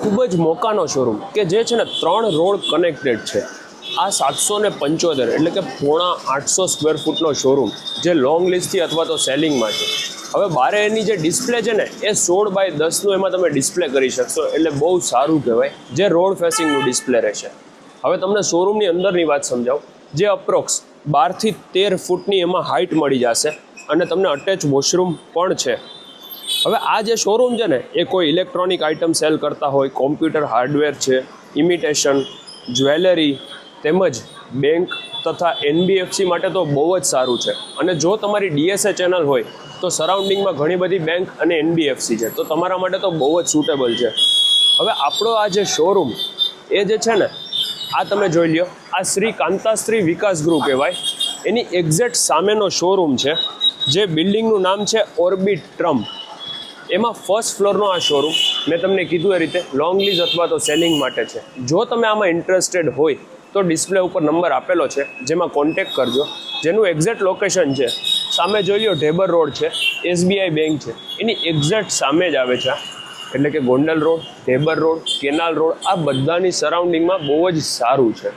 ખૂબ જ મોકાનો શોરૂમ કે જે છે ને 3 રોડ કનેક્ટેડ છે. આ 775 એટલે કે 850 સ્ક્વેર ફૂટનો શોરૂમ જે લોંગ લીઝથી અથવા તો સેલિંગમાં છે. હવે બારે એની જે ડિસ્પ્લે છે ને એ 16x10નું એમાં તમે ડિસ્પ્લે કરી શકશો, એટલે બહુ સારું કહેવાય, જે રોડ ફેસિંગનું ડિસ્પ્લે રહેશે. હવે તમને શોરૂમની અંદરની વાત સમજાવું, જે અપ્રોક્સ 12 થી 13 ફૂટની એમાં હાઇટ મળી જશે અને તમને અટેચ વોશરૂમ પણ છે. હવે આ જે શોરૂમ છે ને એ કોઈ ઇલેક્ટ્રોનિક આઇટમ સેલ કરતા હોય, કોમ્પ્યુટર હાર્ડવેર છે, ઇમિટેશન, જ્વેલરી તેમજ બેંક તથા એનબીએફસી માટે તો બહુ જ સારું છે. અને જો તમારી ડીએસએ ચેનલ હોય તો સરાઉન્ડિંગમાં ઘણી બધી બેંક અને એનબીએફસી છે, તો તમારા માટે તો બહુ જ સુટેબલ છે. હવે આપણો આ જે શોરૂમ એ જે છે ને આ તમે જોઈ લ્યો, આ શ્રી કાંતાશ્રી વિકાસ ગૃહ કહેવાય, એની એક્ઝેક્ટ સામેનો શોરૂમ છે, જે બિલ્ડિંગનું નામ છે ઓર્બિટ ટ્રમ્પ. એમાં ફર્સ્ટ ફ્લોરનો આ શોરૂમ મેં તમને કીધું એ રીતે લોંગ લીઝ અથવા તો સેલિંગ માટે છે. જો તમે આમાં ઇન્ટરેસ્ટેડ હોય તો ડિસ્પ્લે ઉપર નંબર આપેલો છે, જેમાં કોન્ટેક્ટ કરજો. જેનું એક્ઝેક્ટ લોકેશન છે સામે જોઈ લો, ઢેબર રોડ છે, એસબીઆઈ બેંક છે, એની એક્ઝેક્ટ સામે જ આવે છે. એટલે કે Gondal road, Dhebar road, canal road, આ બધાની સરાઉન્ડિંગમાં બહુ જ સારું છે.